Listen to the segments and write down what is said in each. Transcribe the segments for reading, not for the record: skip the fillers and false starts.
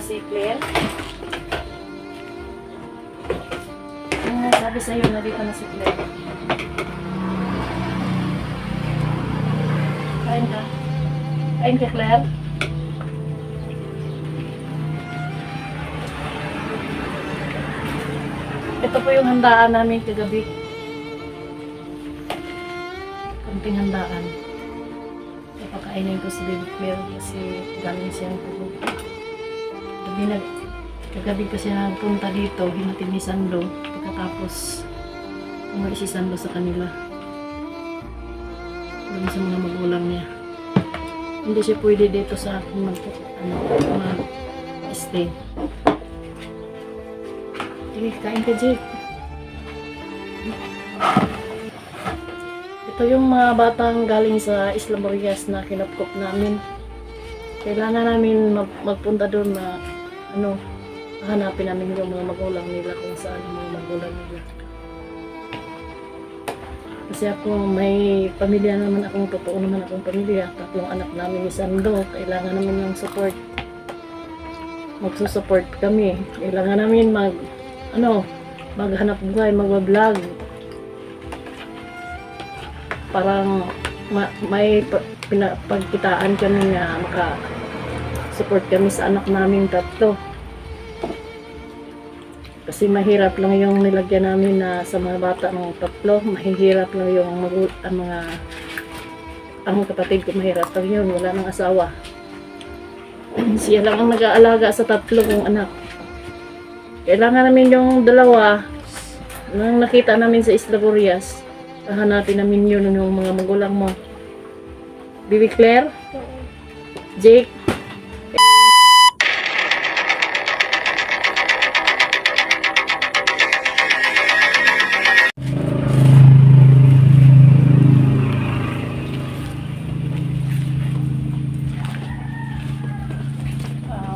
si Claire. Sabi sa'yo, nandito na si Claire. Kain ka. Kain ka, Claire. Ito po yung handaan namin kagabi. Kunting handaan. Papakainin ko si Baby Claire kasi galing siyang tulog. Kagabi ko siya nagpunta dito, hinatid ni Sando. Pagkatapos, umuwi si Sando sa kanila. Doon sa mga magulang niya. Hindi siya pwede dito sa akin mag-stay. Sige, kain ka, Jake. Ito yung mga batang galing sa Isla Morias na kinapkop namin. Kailangan namin magpunta doon na hanapin namin yung mga magulang nila kung saan yung mga magulang nila. Kasi ako may pamilya naman akong, totoo naman akong pamilya. Tatlong anak namin ni Sando. Kailangan namin ng support. Magsusupport kami. Kailangan namin maghanap buhay, mag-vlog. Parang may pagkitaan kami na maka-support kami sa anak namin tatlo. Kasi mahirap lang yung nilagyan namin na sa mga bata ng tatlo. Mahirap lang yung ang kapatid ko, mahirap lang yun. Wala nang asawa. Siya lang ang nag-aalaga sa tatlo kong anak. Kailangan namin yung dalawa nang nakita namin sa Isla Morias. Hahanapin namin yun yung mga magulang mo. Baby Claire? Jake?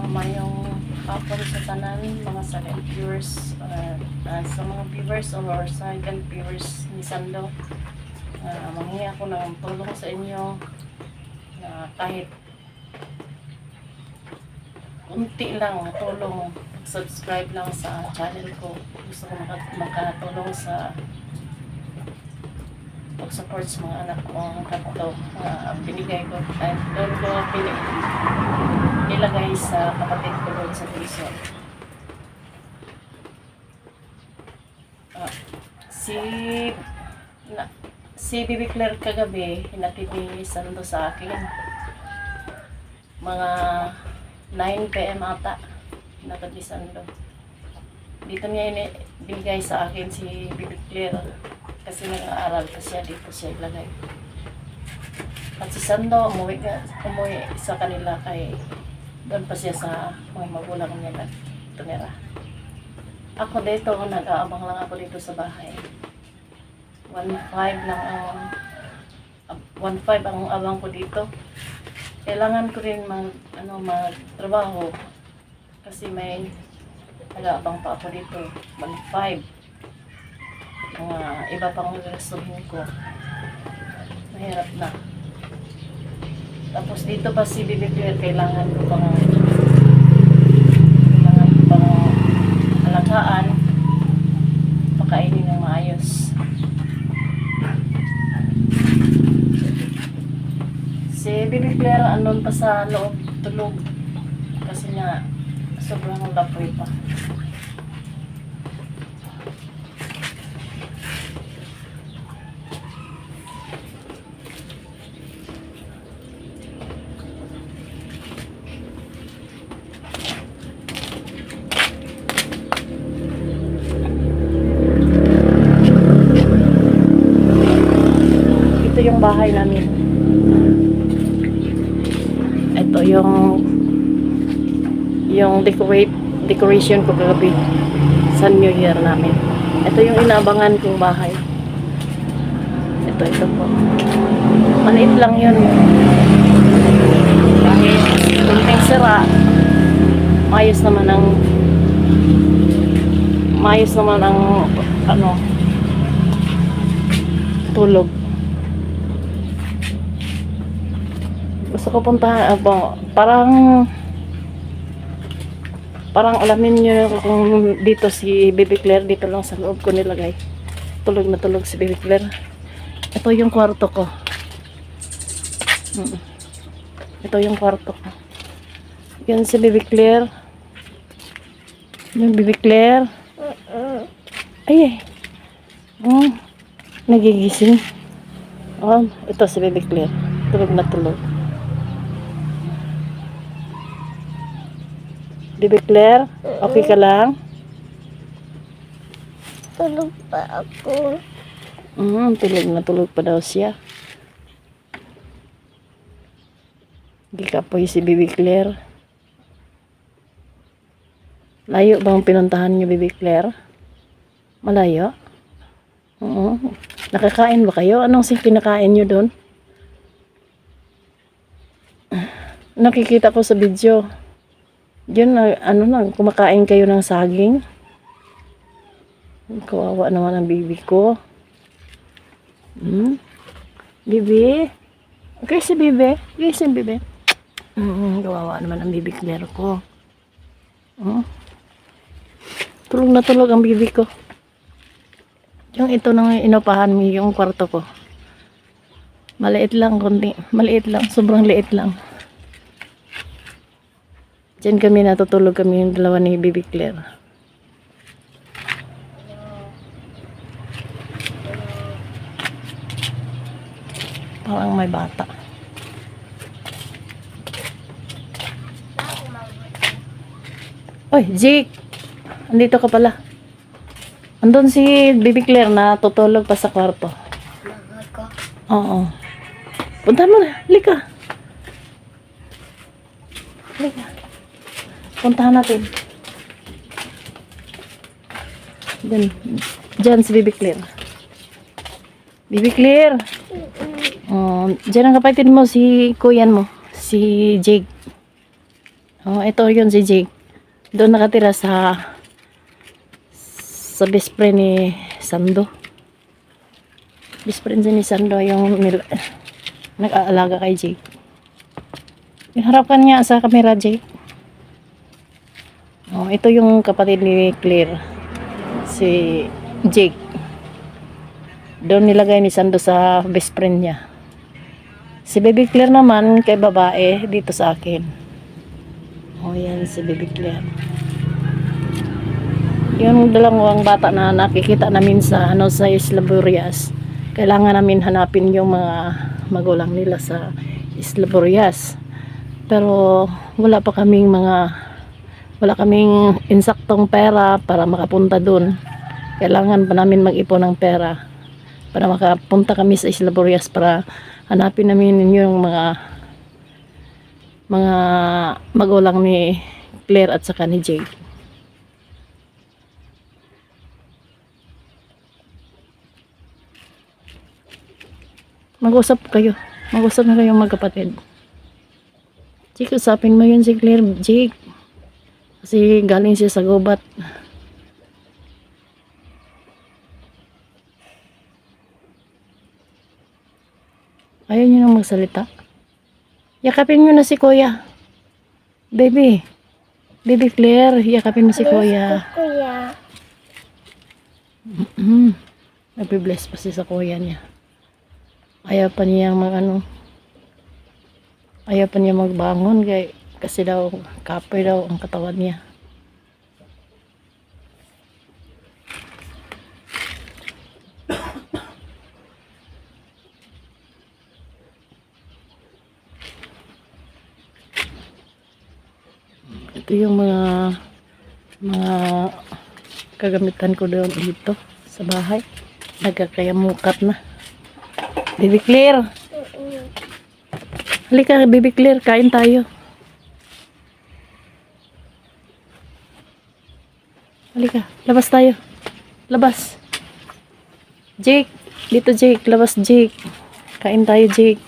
Mayong hapon sa tanan, mga silent viewers, sa mga viewers or silent viewers ni Sando. Manghingi ako ng tulong sa inyo na kahit unti lang tulong, subscribe lang sa channel ko. Gusto ko makatulong sa pag-support sa mga anak ko, tatlo binigay ko at doon ko nilagay sa kapatid ko doon sa prison. Si Baby Claire kagabi, hinatid ni Sando sa akin. Mga 9 PM ata, hinatid ni Sando. Dito niya binigay sa akin si Baby Claire. Kasi nag-aaral pa siya, dito siya ilagay. At si Sando, umuwi sa kanila kay doon pa siya sa mga magulang niya na tumira. Ako dito, nag-aabang lang ako dito sa bahay. 1.5 lang ang 1.5 ang abang ko dito. Kailangan ko rin magtrabaho kasi may nag-aabang pa ako dito. 1.5. Mga iba pang resuhin ko. Mahirap na. Tapos dito pa si Baby Claire, kailangan ko pang alagaan, pakainin ng maayos. Si Baby Claire andun pa sa loob, tulog. Kasi nga sobrang lapoy pa. Ito yung bahay namin. Ito yung decoration ko kagabi sa New Year namin. Ito yung inaabangan kong bahay. Ito po. Maliit lang yun. Kahit kunting sira, maayos naman ang tulog. Gusto ko puntahan, parang Parang alamin nyo kung dito si Baby Claire, dito lang sa loob ko nilagay. Tulog na tulog si Baby Claire. Ito yung kwarto ko. Ito yung kwarto ko. Yan si Baby Claire. Yung Baby Claire. Ay. Nagigising. Ito si Baby Claire. Tulog na tulog. Baby Claire, okay ka lang? Tulog pa ako. Tulog na tulog pa daw siya. Hindi ka po si Baby Claire. Layo bang pinuntahan niyo, Baby Claire? Malayo? Oo. Nakakain ba kayo? Anong kinakain niyo doon? Nakikita ko sa video. Yun, kumakain kayo ng saging. Kawawa naman ang baby ko. Bibi? Okay si Bibi? Okay si Bibi? Kawawa naman ang baby Claire ko. Tulog na tulog ang baby ko. Yung ito nang inupahan mo, yung kwarto ko. Maliit lang, konti. Maliit lang, sobrang liit lang. Diyan kami natutulog kami yung dalawa ni Baby Claire. Parang may bata. Oy, Jake! Andito ka pala. Andun si Baby Claire na tutulog pa sa kwarto. Oo. Punta mo na. Halika. Halika. Puntahan natin. Diyan si Baby Claire. Baby Claire. Diyan ang kapatid mo, si kuyan mo. Si Jake. Ito yun si Jake. Doon nakatira sa best friend ni Sando. Best friend ni Sando yung nag-aalaga kay Jake. Harapkan niya sa camera, Jake. Ito yung kapatid ni Claire. Si Jake. Doon nilagay ni Sando sa best friend niya. Si Baby Claire naman kay babae dito sa akin. Yan si Baby Claire. Yung dalawang bata na nakikita namin sa sa Isla Burias. Kailangan namin hanapin yung mga magulang nila sa Isla Burias. Pero wala kaming insaktong pera para makapunta dun. Kailangan pa namin mag-ipon ng pera para makapunta kami sa Isla Burias para hanapin namin yung mga magulang ni Claire at saka ni Jake. Mag-usap kayo. Mag-usap na kayo magkapatid. Jake, usapin mo yun si Claire, Jake. Kasi galing siya sa gubat. Ayaw niyo nang magsalita. Yakapin niyo na si Kuya. Baby. Baby Claire, yakapin mo si Kuya. Kuya. Nagbe-bless pa siya sa kuya niya. Ayaw pa niya ayaw pa niya magbangon kasi daw kapoy daw ang katawan niya. Ito yung mga kagamitan ko doon dito sa bahay. Nagkakayamukat na. Baby Claire. Halika, Baby Claire, kain tayo. Halika, labas tayo. Labas. Jake, dito Jake, labas Jake. Kain tayo Jake.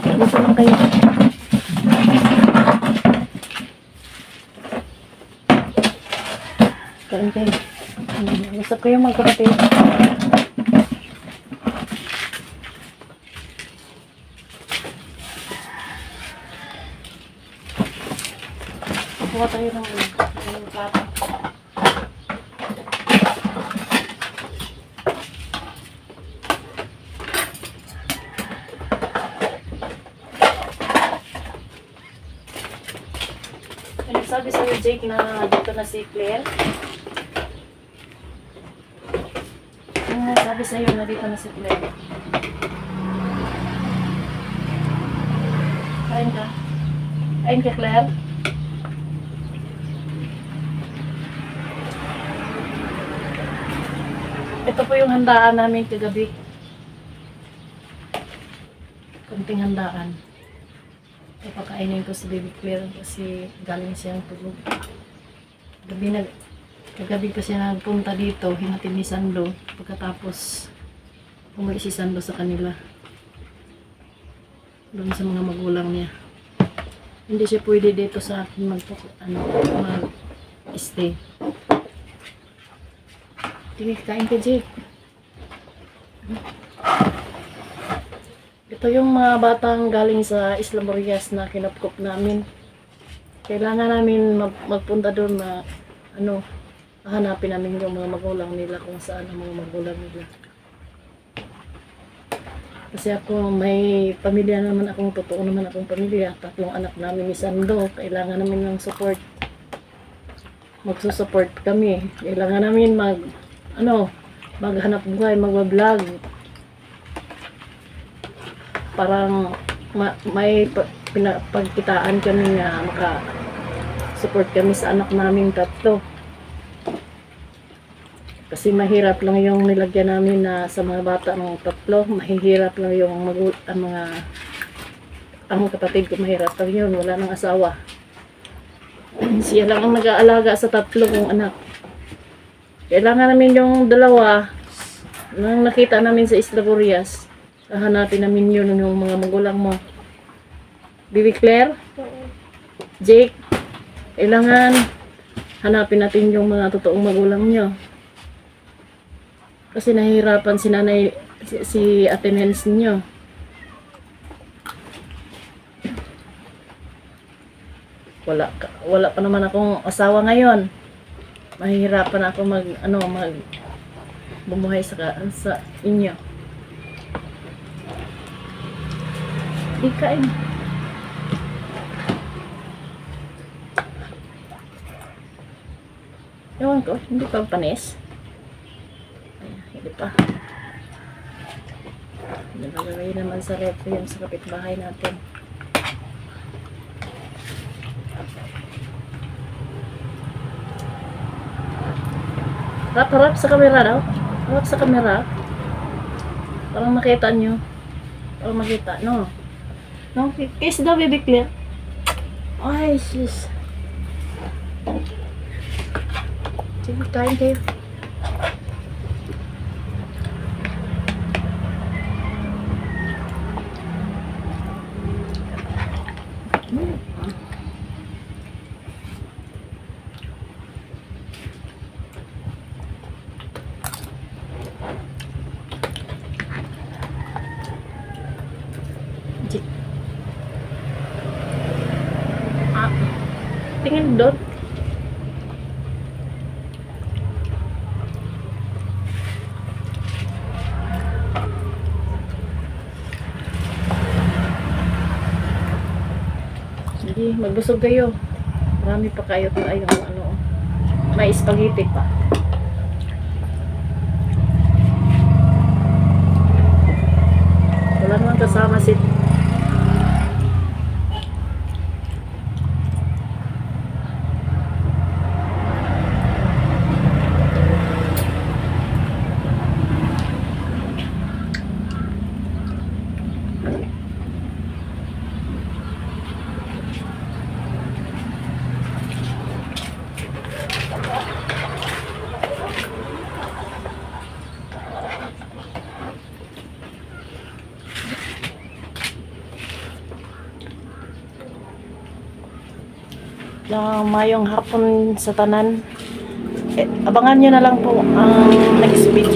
Dito lang kayo. Kain kayo. Gusto kayo magkapatid. Kuha tayo ng plato. Sabi sa'yo, Jake, na dito na si Claire. Sabi sa'yo na dito na si Claire. Kain ka. Kain ka, Claire. Ito po yung handaan namin kagabi. Kunting handaan. Ipakainin ko si Baby Claire kasi galing siyang tulog. Kagabi ko siya nagpunta dito, hinatid ni Sando. Pagkatapos, umuwi si Sando sa kanila. Doon sa mga magulang niya. Hindi siya pwede dito sa akin mag-stay. Tingin, kain ka, Jake. Ito yung mga batang galing sa Isla Morias na kinapkop namin. Kailangan namin magpunta doon na hanapin namin yung mga magulang nila, kung saan ang mga magulang nila. Kasi ako, may pamilya naman akong, totoo naman akong pamilya. 3 anak namin ni Sando. Kailangan namin ng support. Magsusupport kami. Kailangan namin maghanap buhay, mag-vlog. Parang may pagkitaan kami na maka-support kami sa anak namin 3. Kasi mahirap lang yung nilagyan namin na sa mga bata ng 3. Mahihirap lang yung ang kapatid ko, mahirap lang yun. Wala nang asawa. Siya lang ang nag-aalaga sa 3 kong anak. Kailangan namin yung 2 nang nakita namin sa Isla Morias. Hahanapin namin yun yung mga magulang mo. Baby Claire, Jake, kailangan hanapin natin yung mga totoong magulang nyo. Kasi nahihirapan si nanay, si Ate Nels nyo. Wala pa naman akong asawa ngayon. Mahihirapan ako bumuhay sa inyo. Di kain. Ewan ko, hindi pa panis. Hindi pa. Nagagawin naman sa ref yung sa kapitbahay natin. Harap sa camera daw. Harap sa camera. Parang makita nyo. Parang makita, no? No? Kiss daw, Baby Claire. Ay, sis. Sige, kain kayo. Tingin doon. Sige, magbusog kayo. Marami pa kayo tayong may spaghetti pa. Wala naman kasama si na mayong hapon sa tanan. Abangan nyo na lang po ang next video.